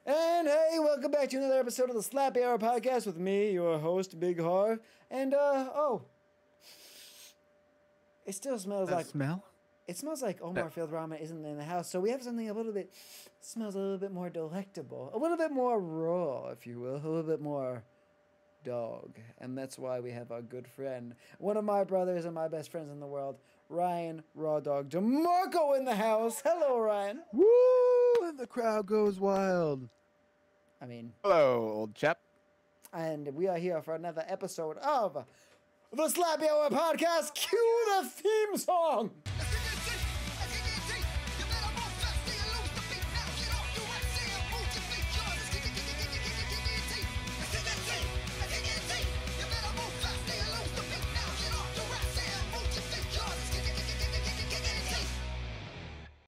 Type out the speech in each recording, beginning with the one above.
And hey, welcome back to another episode of the SLAPPY HOUR Podcast with me, your host, Big Harv. And, it still smells like... Smell? It smells like Omar Field Ramen isn't in the house, so we have something a little bit... smells a little bit more delectable. A little bit more raw, if you will. A little bit more dog. And that's why we have our good friend, one of my brothers and my best friends in the world, Ryan Rye-Dawg DeMarco in the house. Hello, Ryan. Woo! And the crowd goes wild. I mean... Hello, old chap. And we are here for another episode of the SLAPPY HOUR Podcast. Cue the theme song!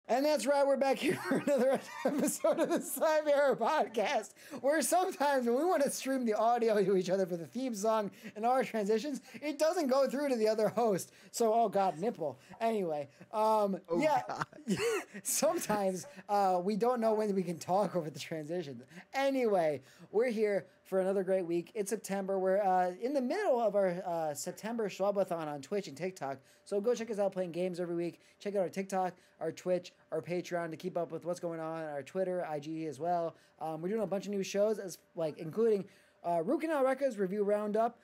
And that's right, we're back here for another episode of the SLAPPY HOUR Podcast, where sometimes when we want to stream the audio to each other for the theme song and our transitions, it doesn't go through to the other host. So, oh God, nipple. Anyway, yeah, sometimes we don't know when we can talk over the transitions. Anyway, we're here for another great week. It's September. We're in the middle of our September Schwabathon on Twitch and TikTok. So go check us out playing games every week. Check out our TikTok, our Twitch, our Patreon to keep up with what's going on, our Twitter, IG as well. We're doing a bunch of new shows, including Root Canal Records Review Roundup,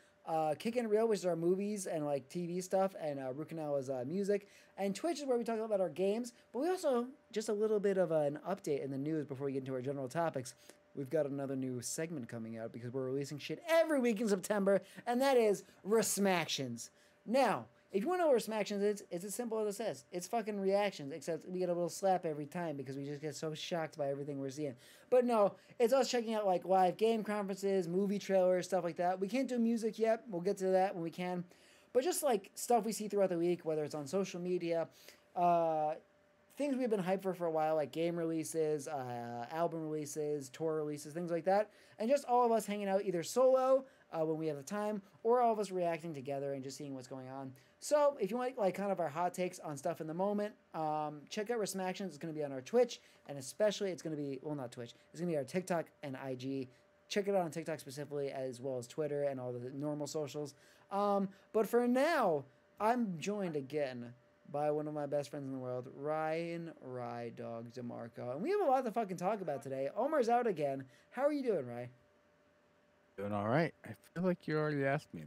Kick and Reel, which is our movies and like TV stuff, and Root Canal is music. And Twitch is where we talk about our games, but we also, just a little bit of an update in the news before we get into our general topics. We've got another new segment coming out because we're releasing shit every week in September, and that is RESMACTIONS. Now, if you want to know what RESMACTIONS is, it's as simple as it says. It's fucking reactions, except we get a little slap every time because we just get so shocked by everything we're seeing. But no, it's us checking out like live game conferences, movie trailers, stuff like that. We can't do music yet. We'll get to that when we can. But just like stuff we see throughout the week, whether it's on social media, things we've been hyped for a while, like game releases, album releases, tour releases, things like that. And just all of us hanging out either solo when we have the time, or all of us reacting together and just seeing what's going on. So if you want like kind of our hot takes on stuff in the moment, check out RESMACTIONS. It's going to be on our Twitch, and especially it's going to be, well, not Twitch, it's going to be our TikTok and IG. Check it out on TikTok specifically, as well as Twitter and all the normal socials. But for now, I'm joined again by one of my best friends in the world, Ryan Rye-Dawg DeMarco. And we have a lot to fucking talk about today. Omar's out again. How are you doing, Rye? Doing all right. I feel like you already asked me.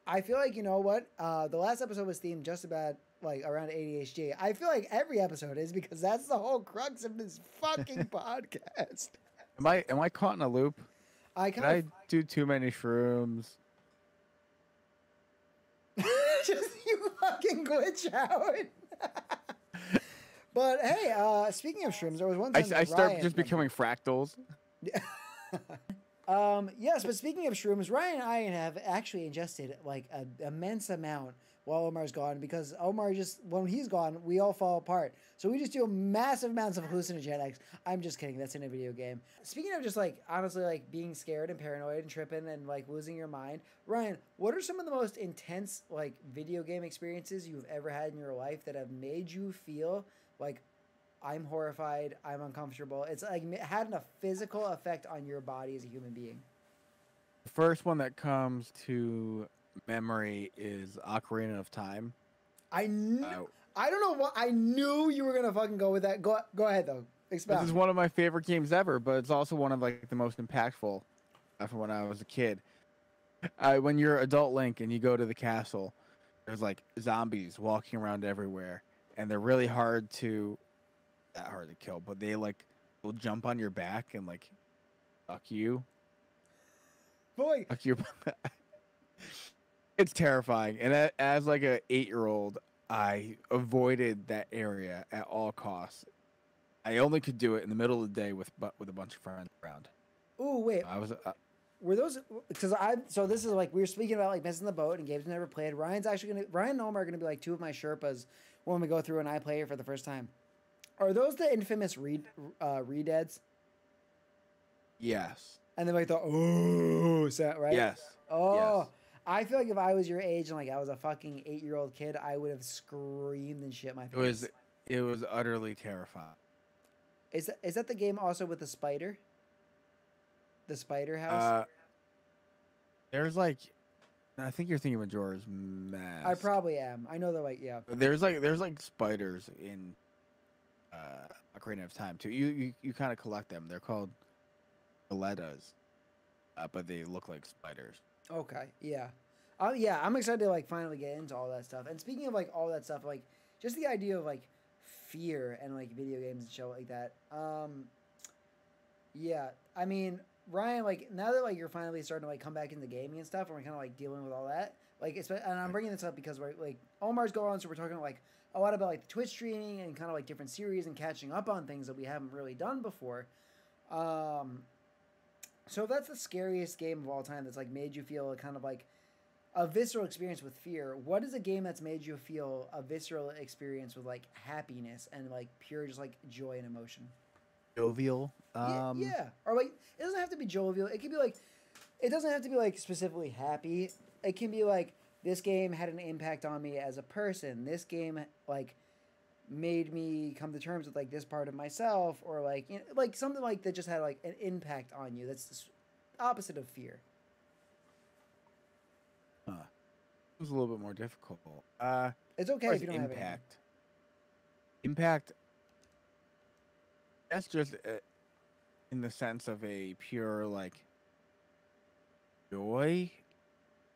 I feel like, you know what? The last episode was themed just about, like, around ADHD. I feel like every episode is, because that's the whole crux of this fucking podcast. Am I caught in a loop? Did I do too many shrooms? Just you fucking glitch out. But hey, speaking of shrooms, there was one time I start just becoming fractals. Yes, but speaking of shrooms, Ryan and I have actually ingested like an immense amount while Omar's gone, because Omar just, when he's gone, we all fall apart. So we just do massive amounts of hallucinogenics. I'm just kidding. That's in a video game. Speaking of just like, honestly, like being scared and paranoid and tripping and like losing your mind, Ryan, what are some of the most intense like video game experiences you've ever had in your life that have made you feel like, I'm horrified, I'm uncomfortable? It's like had a physical effect on your body as a human being. The first one that comes to memory is Ocarina of Time. I don't know what, I knew you were gonna fucking go with that. Go ahead though. Expound. This is one of my favorite games ever, but it's also one of like the most impactful from when I was a kid. When you're adult Link and you go to the castle, there's like zombies walking around everywhere, and they're really hard to kill, but they like will jump on your back and like fuck you. Boy, Fuck you. It's terrifying. And as like a 8-year-old, I avoided that area at all costs. I only could do it in the middle of the day with a bunch of friends around. Ooh, wait. Were those, because so this is like, we were speaking about like missing the boat and games we never played. Ryan and Omar are gonna be like two of my Sherpas when we go through and I play it for the first time. Are those the infamous re-deads? Yes. And then like the sound, right? Yes. Oh, yes. I feel like if I was your age and like I was a fucking 8-year-old kid, I would have screamed and shit my pants. It was utterly terrifying. Is that the game also with the spider? The spider house? There's like, I think you're thinking of Majora's Mask. I probably am. I know they're like, yeah. There's like spiders in Ocarina of Time too. You kind of collect them. They're called Galettas, but they look like spiders. Okay, yeah. Yeah, I'm excited to like finally get into all that stuff. And speaking of like all that stuff, like just the idea of like fear and like video games and shit like that. Yeah, I mean, Ryan, like now that like you're finally starting to like come back into gaming and stuff, and we're kind of like dealing with all that. Like, and I'm bringing this up because we're like Omar's going on, so we're talking like a lot about like the Twitch streaming and kind of like different series and catching up on things that we haven't really done before. So if that's the scariest game of all time that's like made you feel kind of like a visceral experience with fear, what is a game that's made you feel a visceral experience with like happiness and like pure just like joy and emotion? Jovial. Yeah. Or like it doesn't have to be jovial. It can be like it doesn't have to be like specifically happy. It can be like this game had an impact on me as a person. This game like made me come to terms with like this part of myself, or like, you know, like something like that just had like an impact on you. That's the opposite of fear. It was a little bit more difficult. It's okay if you don't have impact. Impact. That's just in the sense of a pure like joy.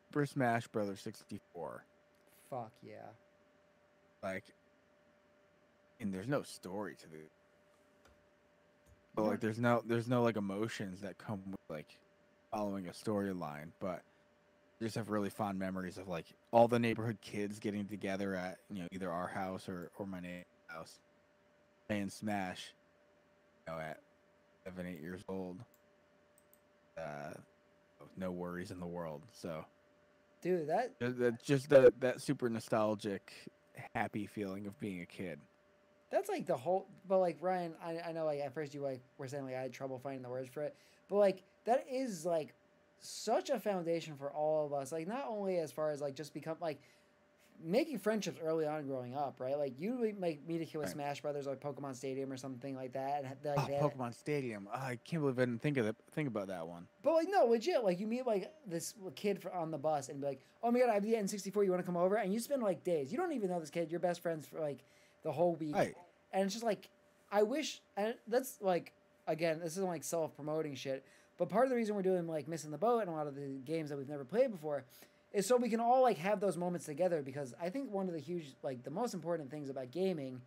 Super Smash Brothers 64. Fuck yeah. Like, and there's no story to it. But like, there's no like emotions that come with like following a storyline. But I just have really fond memories of like all the neighborhood kids getting together at, you know, either our house or my neighbor's house, playing Smash. You know, at 7, 8 years old. No worries in the world. So, dude, that super nostalgic, happy feeling of being a kid. That's like the whole, but like Ryan, I know like at first you like were saying like I had trouble finding the words for it, but like that is like such a foundation for all of us. Like not only as far as like just become like making friendships early on growing up, right? Like you like meet a kid with Smash Brothers or Pokemon Stadium or something like that. And, like, Pokemon Stadium. Oh, I can't believe I didn't think about that one. But like no, legit. Like you meet like this kid on the bus and be like, oh my god, I have the N64. You want to come over? And you spend like days. You don't even know this kid. You're best friends for like the whole week. Right. And it's just like, I wish, and that's like, again, this isn't like self-promoting shit, but part of the reason we're doing like Missing the Boat and a lot of the games that we've never played before is so we can all like have those moments together, because I think one of the huge, like the most important things about gaming,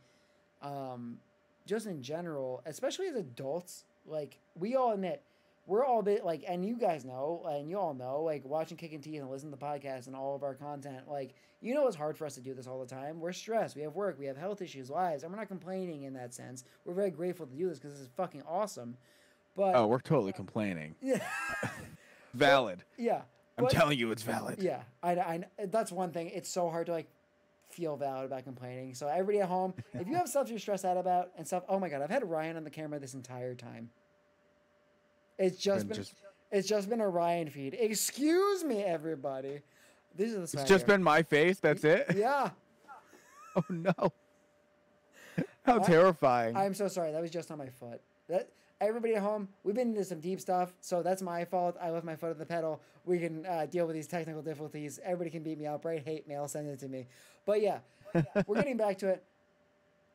just in general, especially as adults, like we all admit, we're all a bit like, and you guys know, and you all know, like watching Kicking Teeth and listening to the podcast and all of our content, like, you know, it's hard for us to do this all the time. We're stressed. We have work. We have health issues, lives, and we're not complaining in that sense. We're very grateful to do this because this is fucking awesome. But oh, we're totally complaining. Yeah. Valid. Yeah. I'm telling you, it's valid. Yeah. I that's one thing. It's so hard to like feel valid about complaining. So everybody at home, if you have stuff you're stressed out about and stuff, oh my God, I've had Ryan on the camera this entire time. It's just been a Ryan feed. Excuse me, everybody. These are the. It's just been my face. That's it. Yeah. Oh no. How terrifying. I'm so sorry. That was just on my foot. That everybody at home, we've been into some deep stuff, so that's my fault. I left my foot on the pedal. We can deal with these technical difficulties. Everybody can beat me up, right? Hate mail, send it to me. But yeah, we're getting back to it.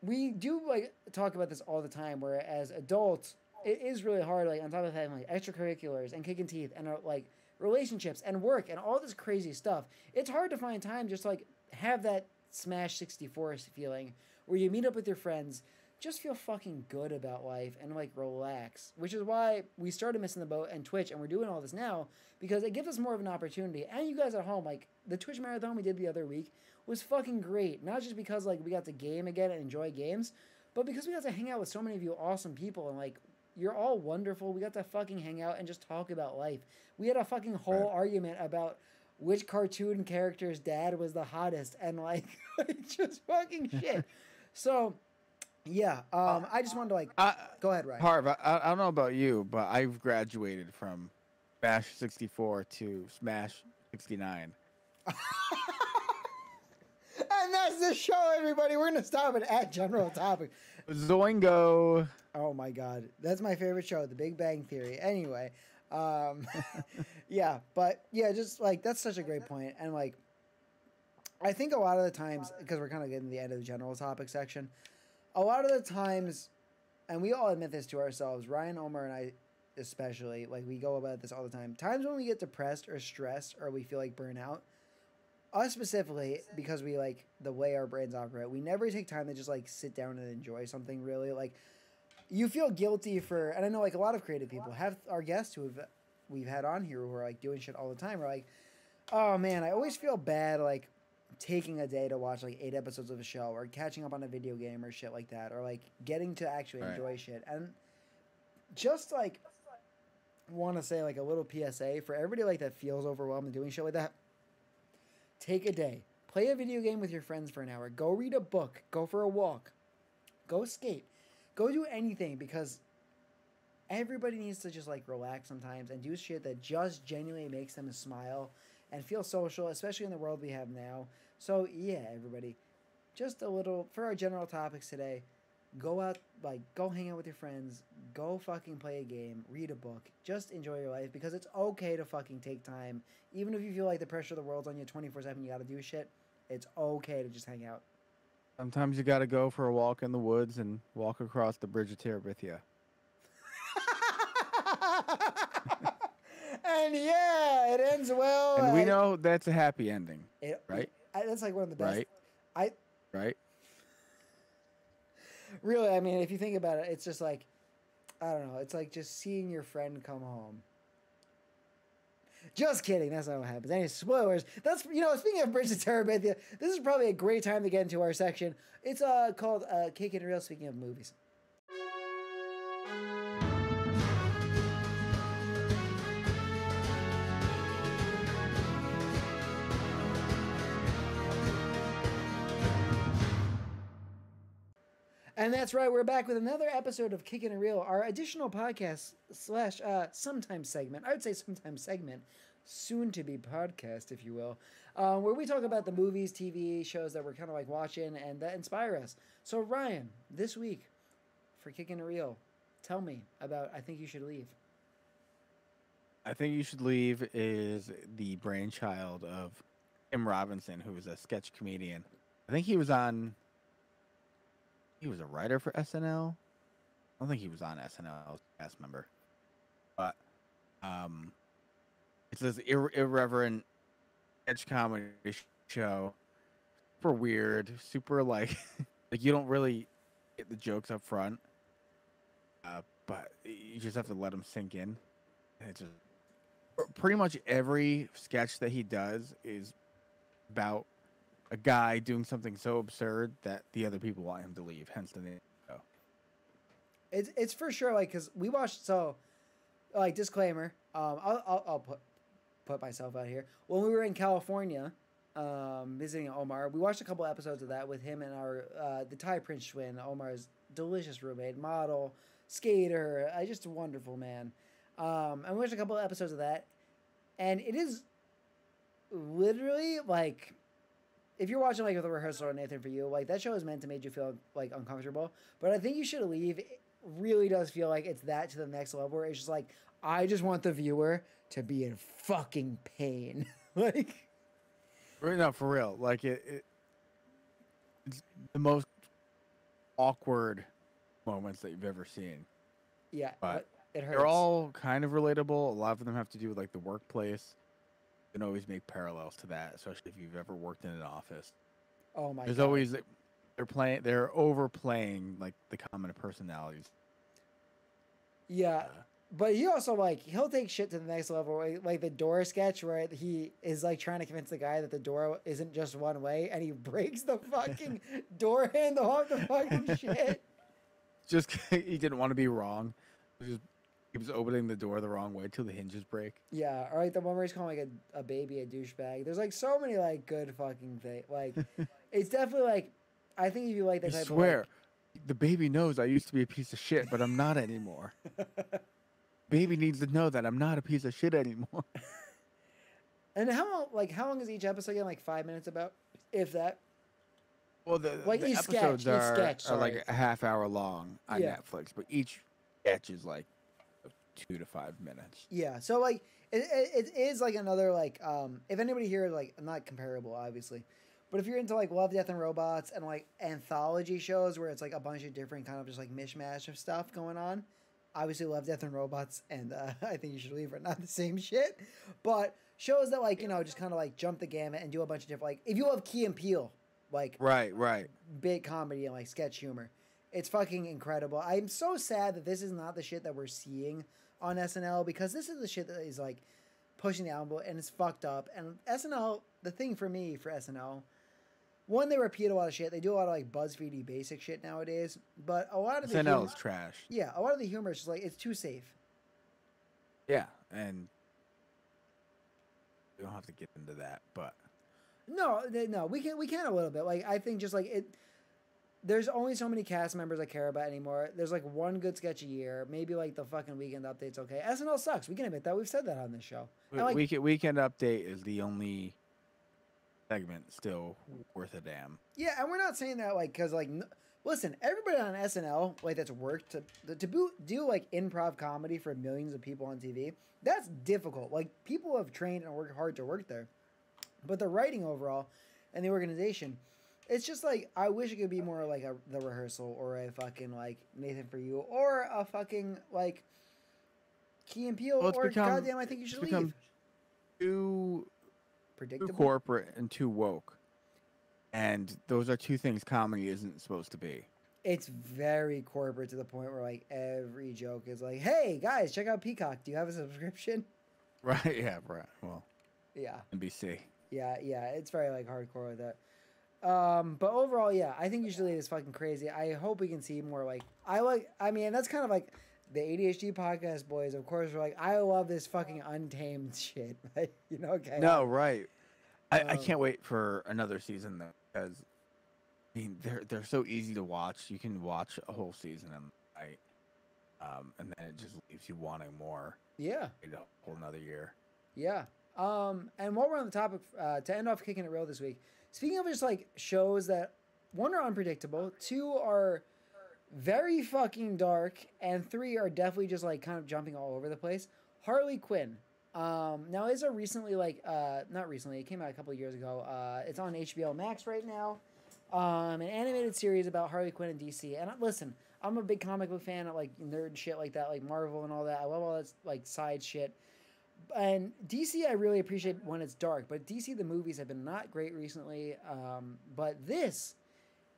We do like talk about this all the time, where as adults, it is really hard, like on top of having like extracurriculars and kicking teeth and like relationships and work and all this crazy stuff. It's hard to find time just to, like have that Smash 64 feeling where you meet up with your friends, just feel fucking good about life and like relax. Which is why we started Missing the Boat and Twitch, and we're doing all this now because it gives us more of an opportunity. And you guys at home, like the Twitch marathon we did the other week was fucking great. Not just because like we got to game again and enjoy games, but because we got to hang out with so many of you awesome people, and like you're all wonderful. We got to fucking hang out and just talk about life. We had a fucking whole argument about which cartoon character's dad was the hottest, and like just fucking shit. So yeah, I just wanted to like go ahead, Ryan. Harv, I don't know about you, but I've graduated from Smash 64 to Smash 69. And that's the show, everybody. We're gonna stop it at general topic. Zoingo. Oh my God, that's my favorite show, The Big Bang Theory. Anyway, Yeah, but yeah, just like that's such a great point. And like, I think a lot of the times, because we're kind of getting to the end of the general topic section, a lot of the times, and we all admit this to ourselves, Ryan, Omar, and I especially, like we go about this all the time. Times when we get depressed or stressed or we feel like burnout, us specifically, because we like the way our brains operate, we never take time to just like sit down and enjoy something really. Like you feel guilty for, and I know like a lot of creative people have our guests we've had on here who are like doing shit all the time. We're like, oh man, I always feel bad like taking a day to watch like 8 episodes of a show or catching up on a video game or shit like that, or like getting to actually enjoy shit. And just like want to say like a little PSA for everybody like that feels overwhelmed and doing shit like that. Take a day, play a video game with your friends for an hour, go read a book, go for a walk, go skate, go do anything, because everybody needs to just like relax sometimes and do shit that just genuinely makes them smile and feel social, especially in the world we have now. So yeah, everybody, just a little for our general topics today. Go out, like go hang out with your friends, go fucking play a game, read a book, just enjoy your life, because it's okay to fucking take time. Even if you feel like the pressure of the world's on you 24/7, you gotta do shit. It's okay to just hang out. Sometimes you got to go for a walk in the woods and walk across the bridge of Terabithia. And yeah, it ends well. And we know that's a happy ending, right? That's like one of the best. Right. Really, I mean, if you think about it, it's just like, I don't know. It's like just seeing your friend come home. Just kidding. That's not what happens. Any spoilers. That's, speaking of Bridge to Terabithia, this is probably a great time to get into our section. It's called Kick It Real, speaking of movies. And that's right, we're back with another episode of Kickin' It Real, our additional podcast slash sometimes segment. I would say sometimes segment, soon to be podcast, if you will, where we talk about the movies, TV shows that we're kind of like watching and that inspire us. So Ryan, this week for Kickin' It Real, tell me about I Think You Should Leave. I Think You Should Leave is the brainchild of Tim Robinson, who is a sketch comedian. I think he was a writer for SNL. I don't think he was on SNL as a cast member. But it's this irreverent sketch comedy show. Super weird, super like you don't really get the jokes up front. But you just have to let them sink in. And it's just pretty much every sketch that he does is about a guy doing something so absurd that the other people want him to leave. Hence the name. It's for sure, like, because we watched, so like, disclaimer, I'll put myself out here. When we were in California visiting Omar, we watched a couple episodes of that with him and our the Thai Prince twin, Omar's delicious roommate, model, skater, just a wonderful man. And we watched a couple episodes of that, and it is literally like, if you're watching like with a rehearsal or Nathan for you, like that show is meant to make you feel like uncomfortable. But I Think You Should Leave. It really does feel like it's that to the next level, where it's just like, I just want the viewer to be in fucking pain. Like, No, for real. Like it's the most awkward moments that you've ever seen. Yeah, but it hurts. They're all kind of relatable. A lot of them have to do with like the workplace. You can always make parallels to that, especially if you've ever worked in an office. Oh my! There's always they're overplaying like the common personalities. Yeah, but he also he'll take shit to the next level. Like the door sketch where he is like trying to convince the guy that the door isn't just one way, and he breaks the fucking door handle off the fucking shit. Just he didn't want to be wrong. He was opening the door the wrong way till the hinges break. Yeah, or like the one where he's calling like a baby a douchebag. There's like so many like good fucking things. Like it's definitely like, I think if you like that type of the baby knows I used to be a piece of shit, but I'm not anymore. Baby needs to know that I'm not a piece of shit anymore. And how long is each episode again? Like 5 minutes about, if that? Well, the episodes are like a half hour long on Netflix, but each sketch is like 2 to 5 minutes. Yeah, so like it is like another like if anybody here is like not comparable obviously, but if you're into like Love, Death and Robots and like anthology shows where it's like a bunch of different kind of just like mishmash of stuff going on, obviously Love, Death and Robots and I Think You Should Leave are not the same shit, but shows that like, you know, just kind of like jump the gamut and do a bunch of different, like if you love Key and Peele, like Right. big comedy and like sketch humor, it's fucking incredible. I'm so sad that this is not the shit that we're seeing on SNL, because this is the shit that is like pushing the envelope and it's fucked up. And SNL, the thing for me for SNL, one, they repeat a lot of shit. They do a lot of like BuzzFeedy basic shit nowadays, but a lot of the SNL is trash. Yeah, a lot of the humor is just like it's too safe. Yeah, and we don't have to get into that, but no, we can a little bit. Like I think just like it. There's only so many cast members I care about anymore. There's like one good sketch a year. Maybe like the fucking Weekend Update's okay. SNL sucks. We can admit that. We've said that on this show. And, like, Weekend Update is the only segment still worth a damn. Yeah, and we're not saying that like because like listen, everybody on SNL like that's worked to do like improv comedy for millions of people on TV. That's difficult. Like people have trained and worked hard to work there, but the writing overall and the organization. It's just like I wish it could be more like the Rehearsal or a fucking like Nathan For You or a fucking like Key and Peele or goddamn I Think You Should Leave. Too predictable, too corporate, and too woke, and those are two things comedy isn't supposed to be. It's very corporate to the point where like every joke is like, "Hey guys, check out Peacock. Do you have a subscription?" Right? Yeah. Right. Well. Yeah. NBC. Yeah. It's very like hardcore with that. But overall, yeah, I Think You Should Leave is fucking crazy. I hope we can see more like I mean, that's kind of like the ADHD podcast boys, of course, were like, I love this fucking untamed shit. Right? You know, okay. No, right. I can't wait for another season though, because I mean they're so easy to watch. You can watch a whole season and then it just leaves you wanting more. Yeah. A whole another year. Yeah. And while we're on the topic, to end off Kicking It Real this week, speaking of just like shows that one are unpredictable, two are very fucking dark, and three are definitely just like kind of jumping all over the place. Harley Quinn. Now is a recently like not recently, it came out a couple of years ago. It's on HBO Max right now. An animated series about Harley Quinn and DC. And listen, I'm a big comic book fan of like nerd shit like that, like Marvel and all that. I love all that like side shit. And DC, I really appreciate when it's dark, but DC, the movies have been not great recently. But this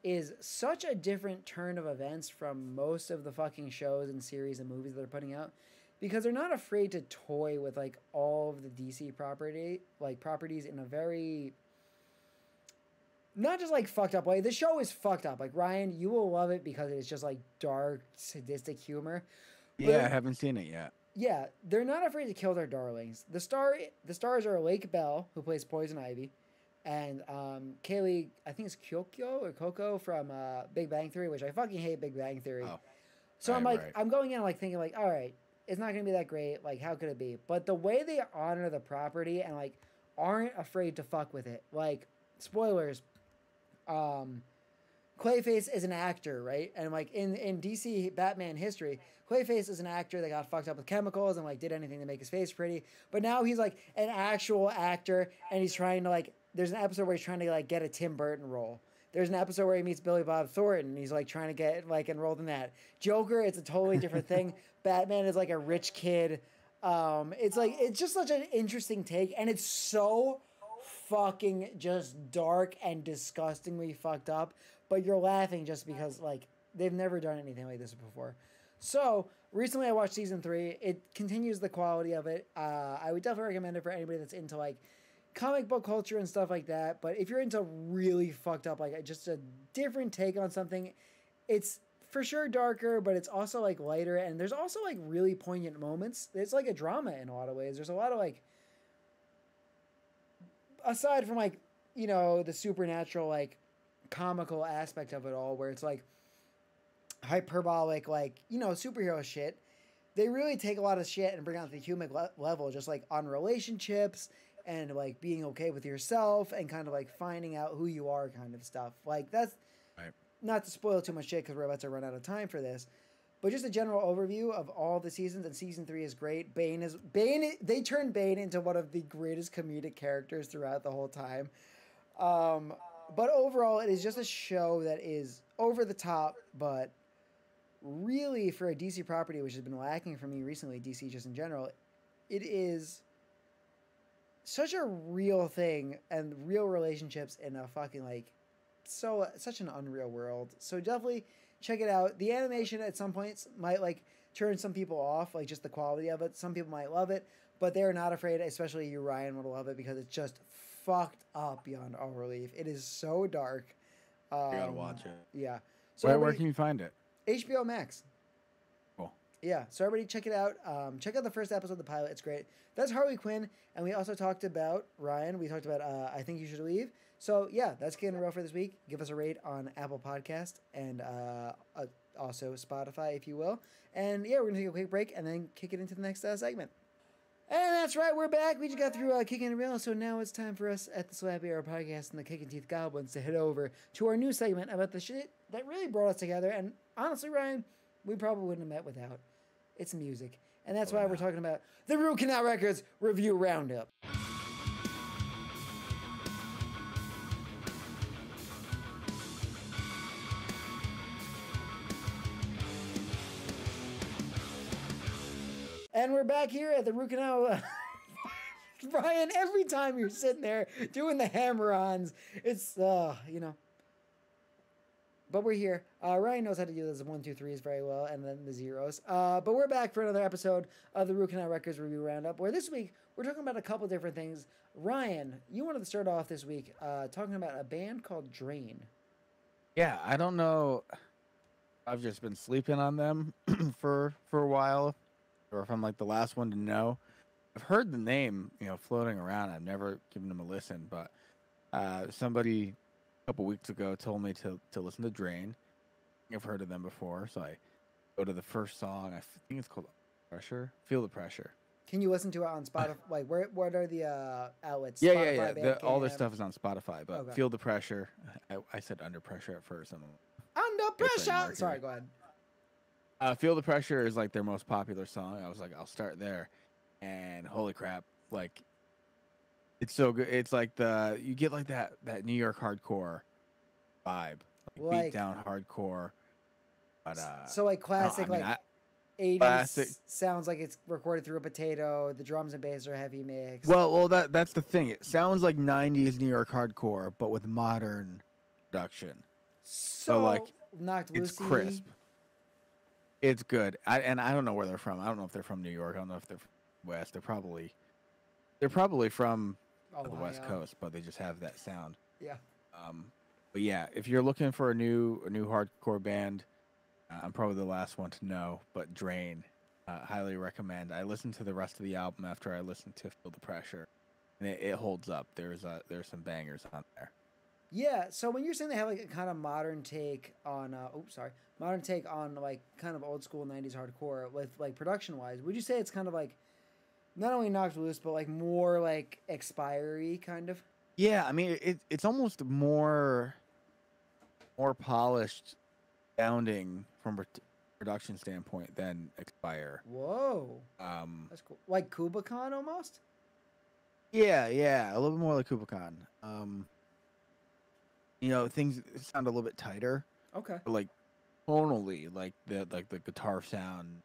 is such a different turn of events from most of the fucking shows and series and movies that they're putting out, because they're not afraid to toy with like all of the DC properties in a very not just like fucked up way. The show is fucked up. Like Ryan, you will love it because it's just like dark, sadistic humor. Yeah, I haven't seen it yet. Yeah, they're not afraid to kill their darlings. The stars are Lake Bell, who plays Poison Ivy, and Kaylee, I think it's Kyoko or Coco from Big Bang Theory, which I fucking hate Big Bang Theory. Oh, so I'm like, I'm going in like thinking like, all right, it's not gonna be that great. Like, how could it be? But the way they honor the property and like aren't afraid to fuck with it. Like, spoilers. Clayface is an actor, right? And like in DC Batman history, Clayface is an actor that got fucked up with chemicals and like did anything to make his face pretty. But now he's like an actual actor, and he's trying to like. There's an episode where he's trying to like get a Tim Burton role. There's an episode where he meets Billy Bob Thornton, and he's like trying to get like enrolled in that. Joker, it's a totally different thing. Batman is like a rich kid. It's just such an interesting take, and it's so fucking just dark and disgustingly fucked up. But you're laughing just because like they've never done anything like this before. So recently I watched season 3. It continues the quality of it. I would definitely recommend it for anybody that's into like comic book culture and stuff like that. But if you're into really fucked up, like just a different take on something, it's for sure darker, but it's also like lighter. And there's also like really poignant moments. It's like a drama in a lot of ways. There's a lot of like, aside from like, you know, the supernatural, like comical aspect of it all, where it's like hyperbolic, like, you know, superhero shit. They really take a lot of shit and bring out the human level, just like on relationships and like being okay with yourself and kind of like finding out who you are kind of stuff. Like that's right. Not to spoil too much shit because we're about to run out of time for this, But just a general overview of all the seasons, and season 3 is great. They turned Bane into one of the greatest comedic characters throughout the whole time. But overall, it is just a show that is over the top, but really for a DC property, which has been lacking for me recently, DC just in general, it is such a real thing and real relationships in a fucking such an unreal world. So definitely check it out. The animation at some points might turn some people off, just the quality of it. Some people might love it, but they're not afraid, especially you, Ryan, would love it because it's just fucked up beyond all relief. It is so dark. You gotta watch it. Yeah. So where can you find it? HBO Max. Cool. Yeah, so everybody check it out. Check out the first episode of the pilot. It's great. That's Harley Quinn, and we also talked about, Ryan, we talked about I Think You Should Leave. So, yeah, that's getting a row for this week. Give us a rate on Apple Podcast and also Spotify, if you will. And, yeah, we're going to take a quick break and then kick it into the next segment. And that's right, we're back. We just got through Kicking and Real, so now it's time for us at the SLAPPY HOUR Podcast and the Kicking Teeth Goblins to head over to our new segment about the shit that really brought us together. And honestly, Ryan, we probably wouldn't have met without. It's music. And that's why we're talking about the Root Canal Records Review Roundup. And we're back here at the Root Canal. Brian, every time you're sitting there doing the hammer-ons, it's, But we're here. Ryan knows how to do those 1, 2, 3s very well, and then the zeros. But we're back for another episode of the Root Canal Records Review Roundup, where this week we're talking about a couple different things. Ryan, you wanted to start off this week talking about a band called Drain. Yeah, I don't know. I've just been sleeping on them for a while, or if I'm the last one to know. I've heard the name, floating around. I've never given them a listen, but somebody a couple weeks ago told me to listen to Drain. I've heard of them before, so I go to the first song. I think it's called Pressure. Feel the Pressure. Can you listen to it on Spotify? What are the outlets? Yeah, Spotify, yeah. All their stuff is on Spotify, but okay. Feel the Pressure. I said Under Pressure at first. Under Pressure! Sorry, go ahead. Feel the Pressure is their most popular song. I was like, I'll start there. And holy crap, it's so good. It's you get that New York hardcore vibe, beat down hardcore. But so classic, 80s classic. Sounds like it's recorded through a potato. The drums and bass are heavy mix. Well, that's the thing. It sounds like 90s New York hardcore, but with modern production. So knocked loosey. It's crisp. It's good. I don't know where they're from. I don't know if they're from New York. I don't know if they're from West. They're probably from the West Coast, but they just have that sound. Yeah. But yeah, if you're looking for a new hardcore band, I'm probably the last one to know. But Drain, highly recommend. I listened to the rest of the album after I listened to Feel the Pressure, and it holds up. There's some bangers on there. Yeah, so when you're saying they have a kind of modern take on kind of old school 90s hardcore with production wise, would you say it's kind of not only knocked loose but more expiry kind of? Yeah, I mean it's almost more polished sounding from a production standpoint than Expire. Whoa. That's cool. Like Kubakan almost? Yeah, a little bit more like Kubakan. Things sound a little bit tighter. Okay. But tonally, the guitar sound,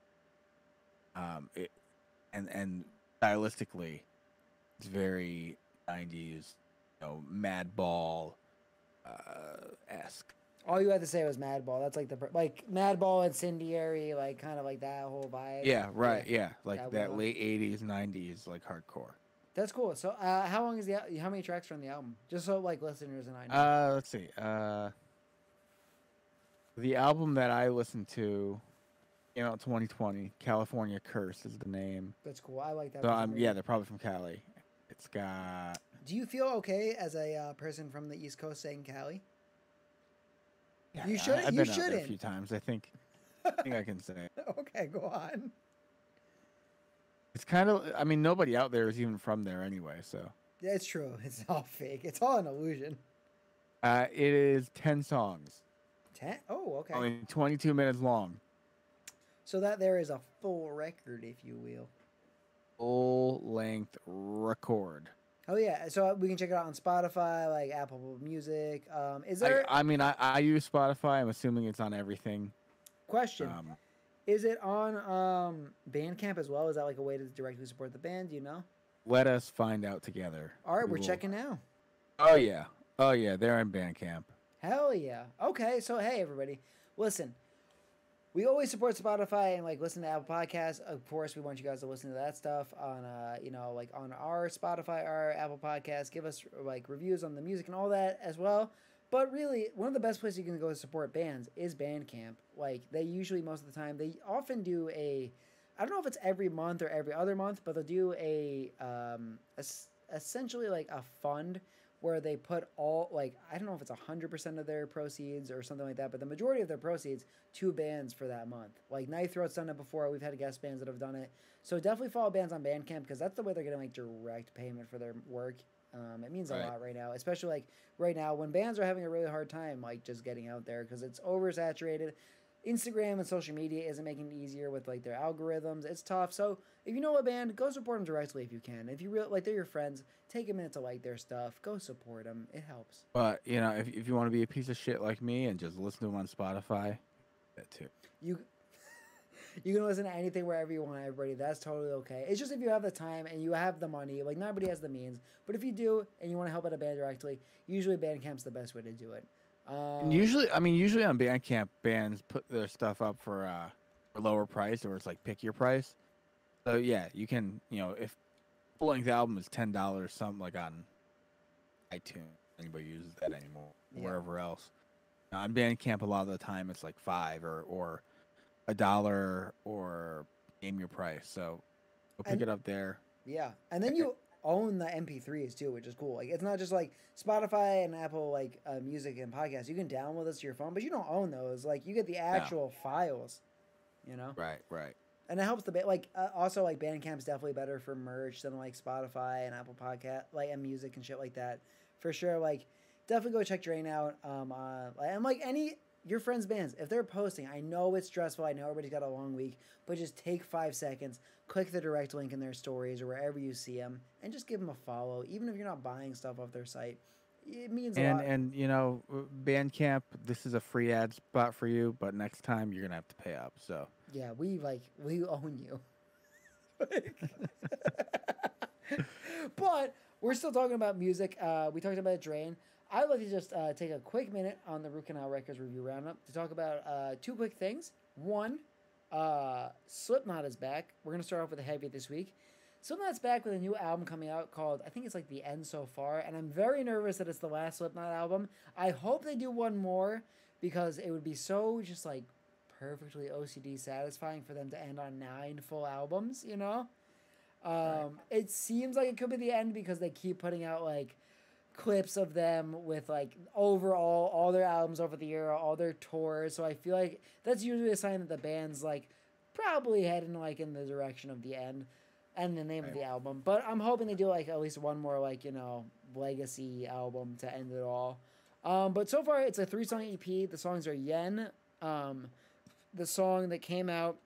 and stylistically, it's very 90s, Madball esque. All you had to say was Madball. That's Madball, Incendiary, kind of that whole vibe. Yeah, right. Yeah, that late 80s, 90s, hardcore. That's cool. So, how many tracks are on the album? Just so listeners and I know. Let's see. The album that I listened to, 2020, California Curse is the name. That's cool. I like that. So they're probably from Cali. It's got. Do you feel okay as a person from the East Coast saying Cali? Yeah, you should. I've you been shouldn't. out there a few times. I think I can say it. Okay, go on. It's kind of. I mean, nobody out there is even from there anyway. So. Yeah, it's true. It's all fake. It's all an illusion. It is 10 songs. 10? Oh, okay. Only 22 minutes long. So that there is a full record, if you will. Full length record. Oh yeah, so we can check it out on Spotify, like Apple Music. Is there I mean, I use Spotify. I'm assuming it's on everything. question? Is it on Bandcamp as well? Is that like a way to directly support the band? Do you know? Let us find out together. All right, we're checking now. Oh yeah, they're in Bandcamp. Hell yeah. Okay, so hey everybody, listen. We always support Spotify and like listen to Apple Podcasts. Of course, we want you guys to listen to that stuff on like on our Spotify, our Apple Podcasts. Give us like reviews on the music and all that as well. But really, one of the best places you can go to support bands is Bandcamp. Like they usually most of the time they often do a, I don't know if it's every month or every other month, but they'll do essentially like a fund where they put all, like, I don't know if it's 100% of their proceeds or something like that, but the majority of their proceeds to bands for that month. Like Knife Throat's done it before. We've had guest bands that have done it. So definitely follow bands on Bandcamp because that's the way they're getting like direct payment for their work. It means a lot right now, especially like right now when bands are having a really hard time like just getting out there because it's oversaturated. Instagram and social media isn't making it easier with like their algorithms. It's tough. So if you know a band, go support them directly if you can. If you really like they're your friends, take a minute to like their stuff. Go support them. It helps. But you know, if you want to be a piece of shit like me and just listen to them on Spotify, that too. You can listen to anything wherever you want, everybody. That's totally okay. It's just if you have the time and you have the money, like not everybody has the means, but if you do and you want to help out a band directly, usually Bandcamp's the best way to do it. Usually on Bandcamp, bands put their stuff up for a lower price, or it's like pick your price. So yeah, you can, if full length album is $10, something like on iTunes, anybody uses that anymore, wherever else. Now, on Bandcamp, a lot of the time it's like $5 or $1 or name your price. So go pick it up there. Yeah, and then you own the MP3s too, which is cool. Like it's not just like Spotify and Apple like music and podcasts. You can download this to your phone, but you don't own those. Like you get the actual files, Right. And it helps the band. Like also like Bandcamp's definitely better for merch than like Spotify and Apple Podcast, like and music and shit like that. For sure, like definitely go check Drain out. And like your friends' bands, if they're posting, I know it's stressful. I know everybody's got a long week, but just take 5 seconds, click the direct link in their stories or wherever you see them, and just give them a follow. Even if you're not buying stuff off their site, it means a lot. And Bandcamp, this is a free ad spot for you, but next time you're gonna have to pay up. So yeah, we own you. But we're still talking about music. We talked about Drain. I'd like to just take a quick minute on the Root Canal Records Review Roundup to talk about 2 quick things. One, Slipknot is back. We're going to start off with the heavy this week. Slipknot's back with a new album coming out called, I think it's like The End So Far, and I'm very nervous that it's the last Slipknot album. I hope they do one more because it would be so just like perfectly OCD satisfying for them to end on 9 full albums, It seems like it could be the end because they keep putting out like clips of them with like overall all their albums over the year, all their tours. So I feel like that's usually a sign that the band's like probably heading like in the direction of the end and the name of the album. But I'm hoping they do like at least one more like, legacy album to end it all. But so far it's a 3-song EP. The songs are Yen, the song that came out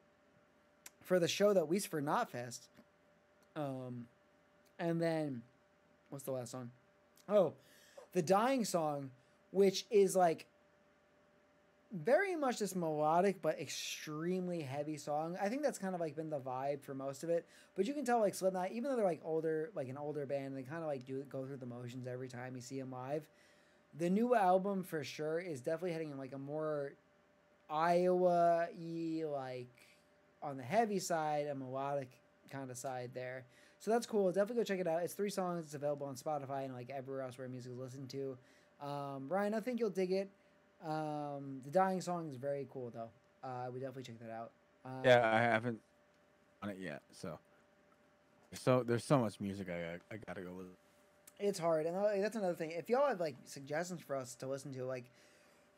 for the show that we for Knotfest. And then what's the last song? Oh, the Dying Song, which is like very much this melodic but extremely heavy song. I think that's kind of like been the vibe for most of it. But you can tell like Slipknot, even though they're like older, like an older band, they kind of like go through the motions every time you see them live. The new album for sure is definitely heading in like a more Iowa-y, like on the heavy side, a melodic kind of side there. So that's cool. Definitely go check it out. It's 3 songs. It's available on Spotify and like everywhere else where music is listened to. Ryan, I think you'll dig it. The Dying Song is very cool though. We definitely check that out. Yeah, I haven't on it yet. So there's so much music I gotta go with. It's hard, and that's another thing. If y'all have like suggestions for us to listen to, like,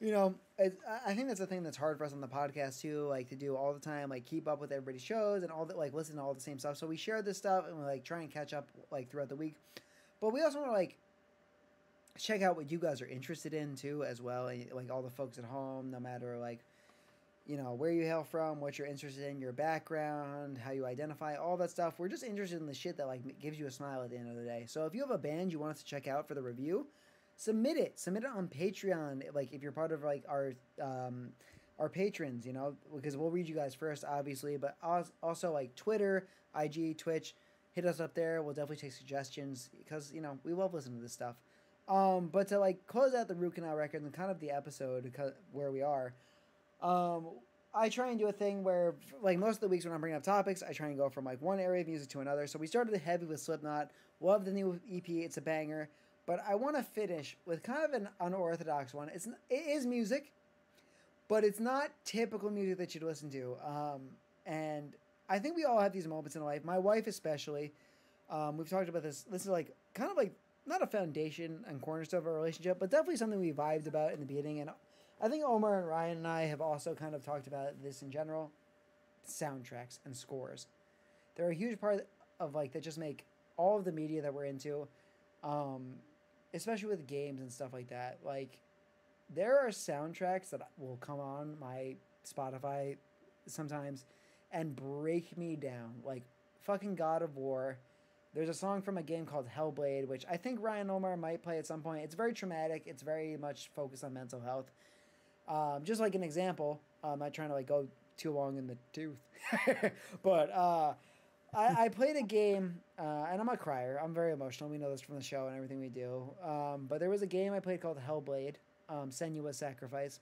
I think that's the thing that's hard for us on the podcast too, like to do all the time, like keep up with everybody's shows and all that, like listen to all the same stuff. So we share this stuff and we like try and catch up like throughout the week. But we also want to like check out what you guys are interested in too as well. And, like all the folks at home, no matter like you know, where you hail from, what you're interested in, your background, how you identify, all that stuff. We're just interested in the shit that like gives you a smile at the end of the day. So if you have a band you want us to check out for the review, submit it. Submit it on Patreon. Like if you're part of like our patrons, you know, because we'll read you guys first, obviously, but also like Twitter, IG, Twitch, hit us up there. We'll definitely take suggestions because, you know, we love listening to this stuff. But to like close out the root canal record and kind of the episode where we are, I try and do a thing where, like, most of the weeks when I'm bringing up topics, I try and go from, like, one area of music to another. So we started heavy with Slipknot. Love the new EP. It's a banger. But I want to finish with kind of an unorthodox one. It is music, but it's not typical music that you'd listen to. And I think we all have these moments in life. My wife especially. We've talked about this. This is, like, kind of, like, not a foundation and cornerstone of our relationship, but definitely something we vibed about in the beginning. And I think Omar and Ryan and I have also kind of talked about this in general. Soundtracks and scores. They're a huge part of like that just make all of the media that we're into, especially with games and stuff like that. Like there are soundtracks that will come on my Spotify sometimes and break me down. Like fucking God of War. There's a song from a game called Hellblade, which I think Ryan Omar might play at some point. It's very traumatic. It's very much focused on mental health. Just like an example, I'm not trying to like go too long in the tooth, but I played a game, and I'm a crier. I'm very emotional. We know this from the show and everything we do. But there was a game I played called Hellblade, Senua's Sacrifice,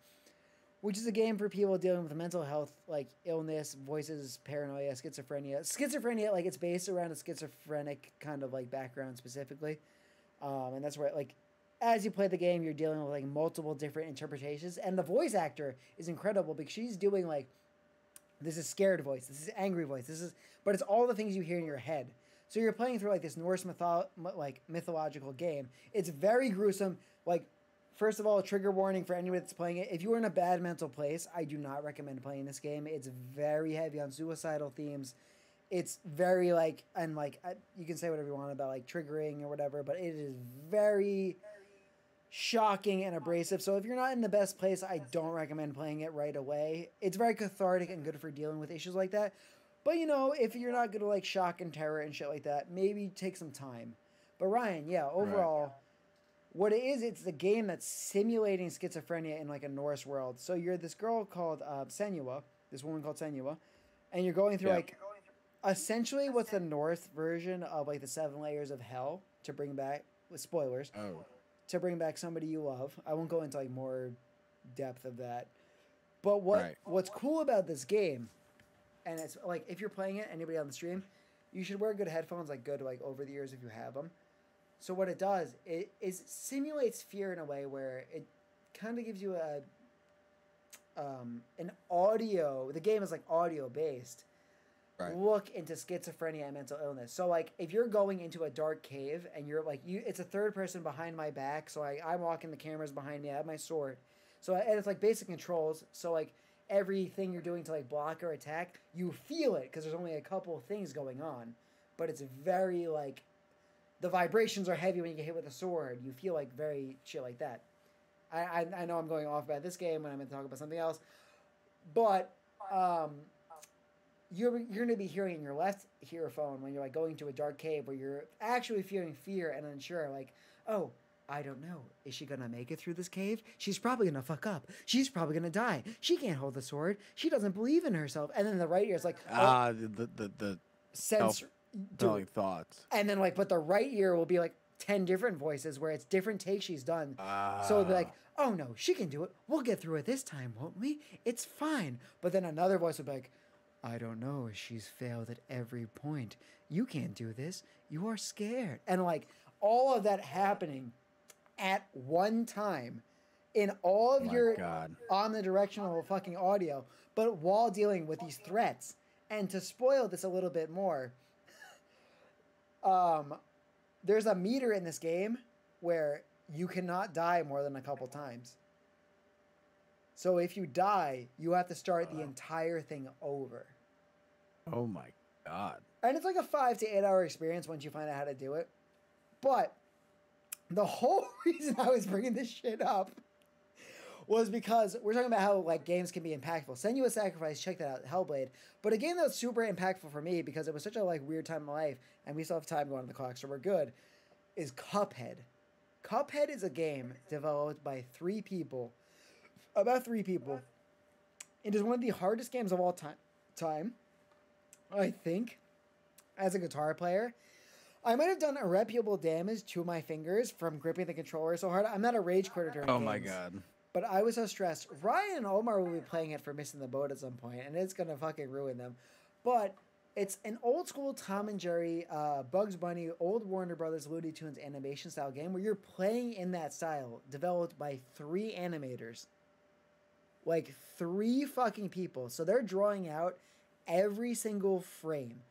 which is a game for people dealing with mental health, like illness, voices, paranoia, schizophrenia. Schizophrenia, like it's based around a schizophrenic kind of like background specifically, and that's where like. As you play the game, you're dealing with like multiple different interpretations, and the voice actor is incredible because she's doing like this is scared voice, this is angry voice, but it's all the things you hear in your head. So you're playing through like this Norse mythological game. It's very gruesome. Like first of all, a trigger warning for anyone that's playing it. If you are in a bad mental place, I do not recommend playing this game. It's very heavy on suicidal themes. It's very like and like you can say whatever you want about like triggering or whatever, but it is very shocking and abrasive. So if you're not in the best place, I don't recommend playing it right away. It's very cathartic and good for dealing with issues like that. But you know, if you're not good at like shock and terror and shit like that, maybe take some time. But Ryan, yeah, overall, what it is, it's a game that's simulating schizophrenia in like a Norse world. So you're this girl called Senua, this woman called Senua, and you're going through like essentially what's the Norse version of like the 7 layers of hell to bring back with spoilers. Oh. To bring back somebody you love. I won't go into like more depth of that. But what's cool about this game, and it's like if you're playing it, anybody on the stream, you should wear good headphones, like good like over the ears if you have them. So what it does, it simulates fear in a way where it kind of gives you an audio. The game is like audio based. Look into schizophrenia and mental illness. So like if you're going into a dark cave and you're like it's a third person behind my back, so I'm walking, the camera's behind me, I have my sword. So and it's like basic controls. So like everything you're doing to like block or attack, you feel it because there's only a couple of things going on. But it's very like the vibrations are heavy when you get hit with a sword. You feel like very shit like that. I know I'm going off about this game when I'm going to talk about something else. But you're going to be hearing in your left earphone when you're like going to a dark cave where you're actually feeling fear and unsure, like, oh, I don't know. Is she going to make it through this cave? She's probably going to fuck up. She's probably going to die. She can't hold the sword. She doesn't believe in herself. And then the right ear is like, oh, the self-telling thoughts. And then like, but the right ear will be like 10 different voices where it's different takes she's done. So it'll be like, oh no, she can do it. We'll get through it this time, won't we? It's fine. But then another voice will be like, I don't know. She's failed at every point. You can't do this. You are scared. And like all of that happening at one time in all of your omnidirectional fucking audio, but while dealing with these threats. And to spoil this a little bit more, there's a meter in this game where you cannot die more than a couple times. So if you die, you have to start the entire thing over. Oh my God. And it's like a 5 to 8 hour experience once you find out how to do it. But the whole reason I was bringing this shit up was because we're talking about how like games can be impactful. Senua's Sacrifice, check that out, Hellblade. But a game that was super impactful for me because it was such a like weird time in my life, and we still have time going on the clock, so we're good. Is Cuphead. Cuphead is a game developed by three people, about three people. It is one of the hardest games of all time, I think, as a guitar player. I might have done irreparable damage to my fingers from gripping the controller so hard. I'm not a rage quitter during games. My god. But I was so stressed. Ryan and Omar will be playing it for Missing the Boat at some point, and it's going to fucking ruin them. But it's an old school Tom and Jerry, Bugs Bunny, old Warner Brothers, Looney Tunes animation style game where you're playing in that style, developed by three animators. Like three fucking people. So they're drawing out every single frame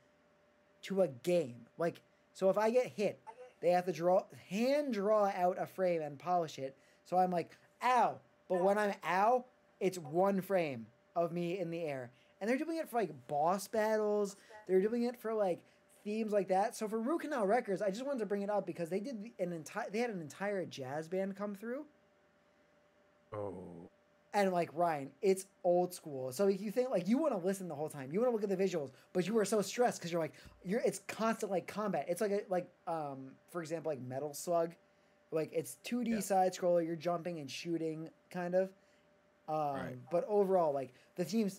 to a game. Like, so if I get hit, they have to hand draw out a frame and polish it. So I'm like, ow. But when I'm ow, it's one frame of me in the air. And they're doing it for like boss battles. They're doing it for like themes like that. So for Root Canal Records, I just wanted to bring it up because they did they had an entire jazz band come through. Oh. And like Ryan, it's old school. So you think like you want to listen the whole time, you want to look at the visuals, but you are so stressed because it's constant like combat. It's like for example like Metal Slug, like it's 2D side scroller. You're jumping and shooting kind of. Right. But overall like the theme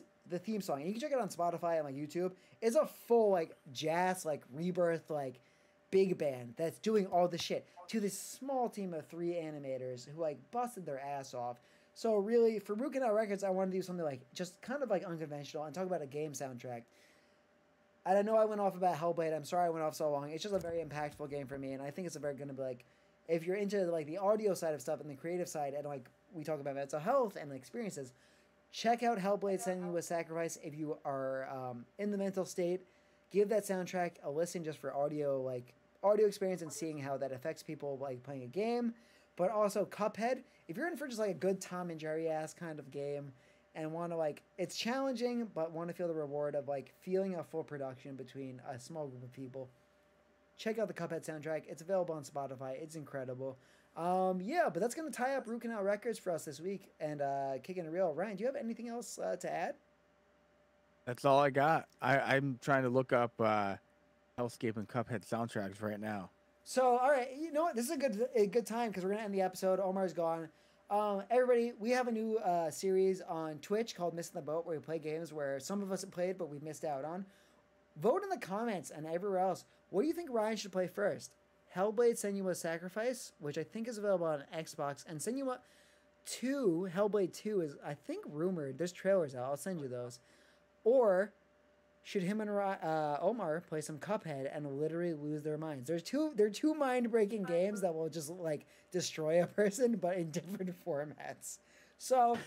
song, and you can check it on Spotify and like YouTube. It's a full like jazz like rebirth like big band that's doing all the shit to this small team of three animators who like busted their ass off. So really, for Root Canal Records, I wanted to do something like just kind of like unconventional and talk about a game soundtrack. I know I went off about Hellblade. I'm sorry I went off so long. It's just a very impactful game for me, and I think it's going to be like, if you're into like the audio side of stuff and the creative side, and like we talk about mental health and experiences, check out Hellblade: Senua's Sacrifice if you are in the mental state. Give that soundtrack a listen just for audio experience and seeing how that affects people like playing a game. But also Cuphead, if you're in for just like a good Tom and Jerry ass kind of game and want to like, it's challenging, but want to feel the reward of like feeling a full production between a small group of people, check out the Cuphead soundtrack. It's available on Spotify. It's incredible. But that's going to tie up Root Canal Records for us this week and kicking it real. Ryan, do you have anything else to add? That's all I got. I'm trying to look up Hellscape and Cuphead soundtracks right now. So, all right, you know what? This is a good time because we're going to end the episode. Omar's gone. Everybody, we have a new series on Twitch called Missing the Boat where we play games where some of us have played but we missed out on. Vote in the comments and everywhere else. What do you think Ryan should play first? Hellblade: Senua's Sacrifice, which I think is available on Xbox, and Senua 2, Hellblade 2 is, I think, rumored. There's trailers out. I'll send you those. Or should him and Omar play some Cuphead and literally lose their minds? They're two mind-breaking games that will just like destroy a person, but in different formats. So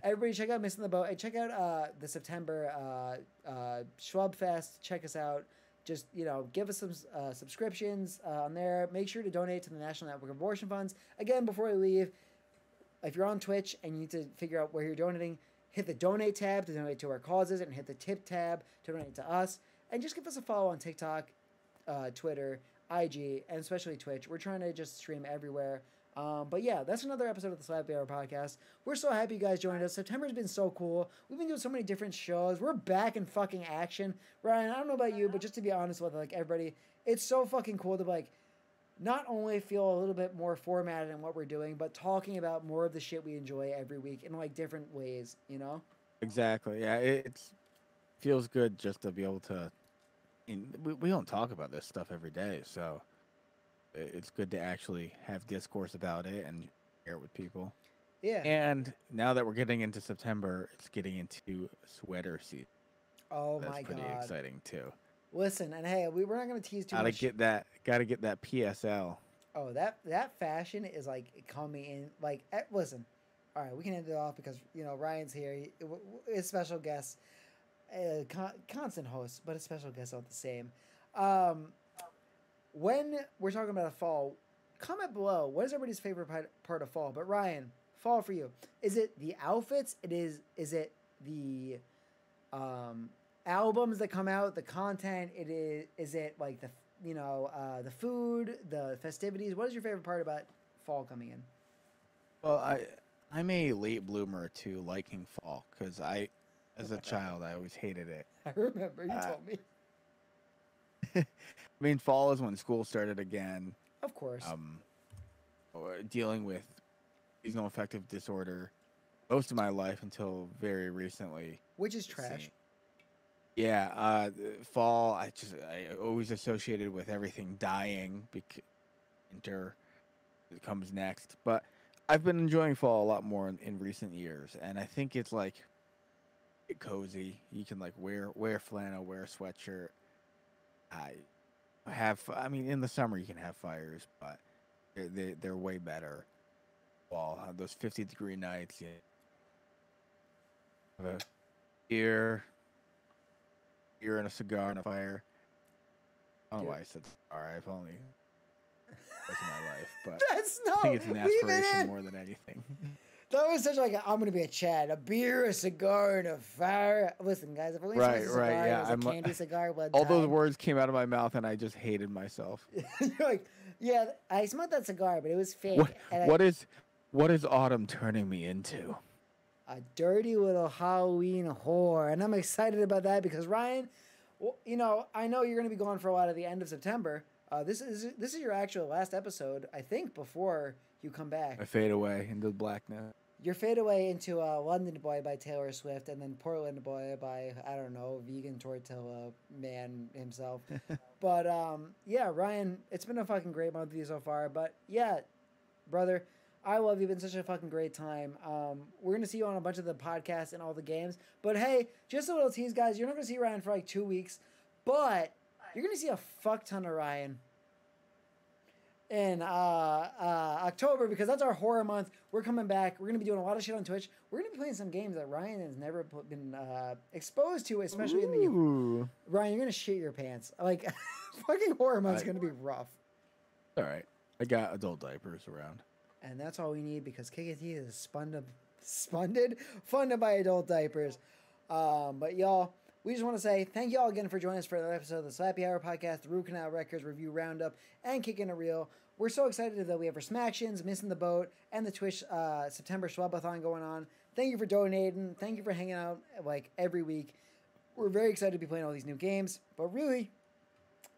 everybody check out Missing the Boat. Check out the September Schwabfest. Check us out. Just, give us some subscriptions on there. Make sure to donate to the National Network of Abortion Funds. Again, before we leave, if you're on Twitch and you need to figure out where you're donating, hit the donate tab to donate to our causes and hit the tip tab to donate to us. And just give us a follow on TikTok, Twitter, IG, and especially Twitch. We're trying to just stream everywhere. But yeah, that's another episode of the SLAPPY HOUR Podcast. We're so happy you guys joined us. September's been so cool. We've been doing so many different shows. We're back in fucking action. Ryan, I don't know about you, but just to be honest with like everybody, it's so fucking cool to like not only feel a little bit more formatted in what we're doing, but talking about more of the shit we enjoy every week in like different ways, Exactly. Yeah, it feels good just to be able to. We don't talk about this stuff every day, so it's good to actually have discourse about it and share it with people. Yeah. And now that we're getting into September, it's getting into sweater season. Oh That's my God. pretty exciting too. Listen, and hey, we're not going to tease too much. Gotta get that PSL. Oh, that fashion is like coming in. Like, listen, all right, we can end it off because Ryan's here. He's a special guest, constant host, but a special guest all the same. When we're talking about a fall, comment below. What is everybody's favorite part of fall? But Ryan, fall for you. Is it the outfits? Is it the albums that come out, the content? Is it like the food, the festivities? What is your favorite part about fall coming in? Well, I'm a late bloomer to liking fall because as a child, I always hated it. I remember you told me. I mean, fall is when school started again. Of course. Dealing with seasonal affective disorder most of my life until very recently. Which is trash. Yeah, fall. I always associated with everything dying because winter comes next. But I've been enjoying fall a lot more in recent years, and I think it's like cozy. You can like wear flannel, wear a sweatshirt. I mean, in the summer you can have fires, but they're way better. Fall, those 50-degree nights. Yeah, have a beer and a cigar and a fire. I don't know why I said cigar. I've only that's in my life, but that's no. I think it's an aspiration more than anything. That was such like I'm gonna be a Chad, a beer, a cigar, and a fire. Listen, guys, if only a cigar, yeah, a candy cigar. All those words came out of my mouth, and I just hated myself. You're like, yeah, I smoked that cigar, but it was fake. What is autumn turning me into? A dirty little Halloween whore, and I'm excited about that because Ryan, well, you know, I know you're gonna be gone for a lot at the end of September. This is your actual last episode, I think, before you come back. I fade away into the blackness. You're fade away into London Boy by Taylor Swift, and then Portland Boy by, I don't know, vegan tortilla man himself. But yeah, Ryan, it's been a fucking great month with you so far. But yeah, brother, I love you. It's been such a fucking great time. We're gonna see you on a bunch of the podcasts and all the games. But hey, just a little tease, guys. You're not gonna see Ryan for like 2 weeks, but you're gonna see a fuck ton of Ryan in October because that's our horror month. We're coming back. We're gonna be doing a lot of shit on Twitch. We're gonna be playing some games that Ryan has never been exposed to, especially in the Ryan. You're gonna shit your pants. Like, fucking horror month's gonna be rough. All right, I got adult diapers around, and that's all we need because KKT is funded by adult diapers. But y'all, we just want to say thank y'all again for joining us for another episode of the SLAPPY HOUR Podcast, the Root Canal Records Review Roundup, and Kicking It Real. We're so excited that we have RESMACTIONS, Missing the Boat, and the Twitch September Swabathon going on. Thank you for donating. Thank you for hanging out like every week. We're very excited to be playing all these new games. But really,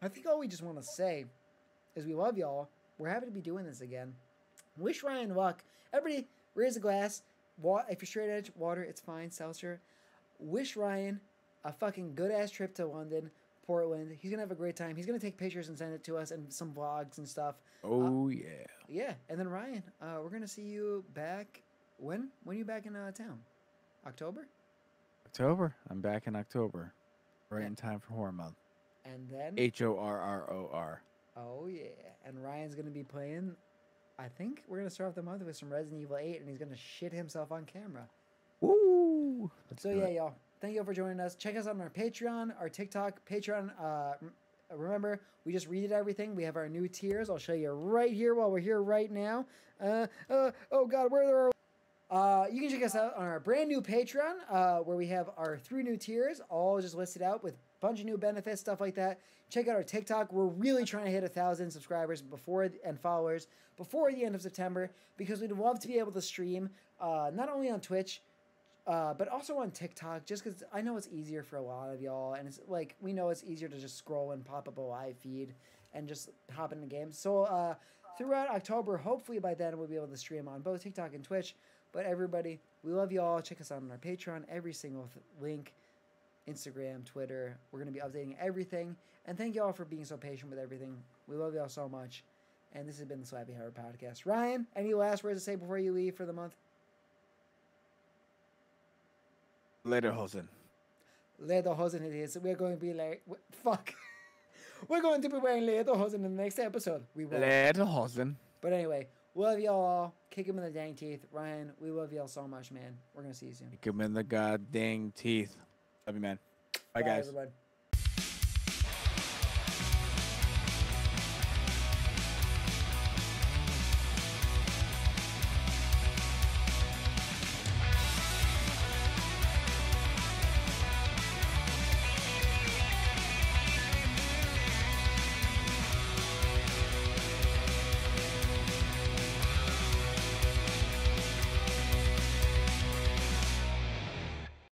I think all we just want to say is we love y'all. We're happy to be doing this again. Wish Ryan luck. Everybody, raise a glass. If you're straight edge, water, it's fine. Seltzer. Wish Ryan a fucking good-ass trip to London, Portland. He's going to have a great time. He's going to take pictures and send it to us and some vlogs and stuff. Oh, yeah. Yeah. And then, Ryan, we're going to see you back. When are you back in town? October? October. I'm back in October. Right in time for Horror Month. And then? HORROR. Oh, yeah. And Ryan's going to be playing, I think we're going to start off the month with some Resident Evil 8, and he's going to shit himself on camera. Woo! So, yeah, y'all. Thank you all for joining us. Check us out on our Patreon, our TikTok. Patreon, remember, we just redid everything. We have our new tiers. I'll show you right here while we're here right now. Oh, God, where are you can check us out on our brand new Patreon, where we have our 3 new tiers, all just listed out with a bunch of new benefits, stuff like that. Check out our TikTok. We're really trying to hit 1,000 subscribers and followers before the end of September because we'd love to be able to stream not only on Twitch, but also on TikTok, just because I know it's easier for a lot of y'all, and it's like we know it's easier to just scroll and pop up a live feed and just hop into games. So throughout October, hopefully by then we'll be able to stream on both TikTok and Twitch. But everybody, we love y'all. Check us out on our Patreon, every single link, Instagram, Twitter. We're going to be updating everything. And thank y'all for being so patient with everything. We love y'all so much. And this has been the SLAPPY HOUR Podcast. Ryan, any last words to say before you leave for the month? Lederhosen. Lederhosen it is. We're going to be like, fuck. We're going to be wearing lederhosen in the next episode. We will. Lederhosen. But anyway, we love y'all all. Kick him in the dang teeth. Ryan, we love y'all so much, man. We're going to see you soon. Kick him in the goddamn teeth. Love you, man. Bye, guys. Everybody.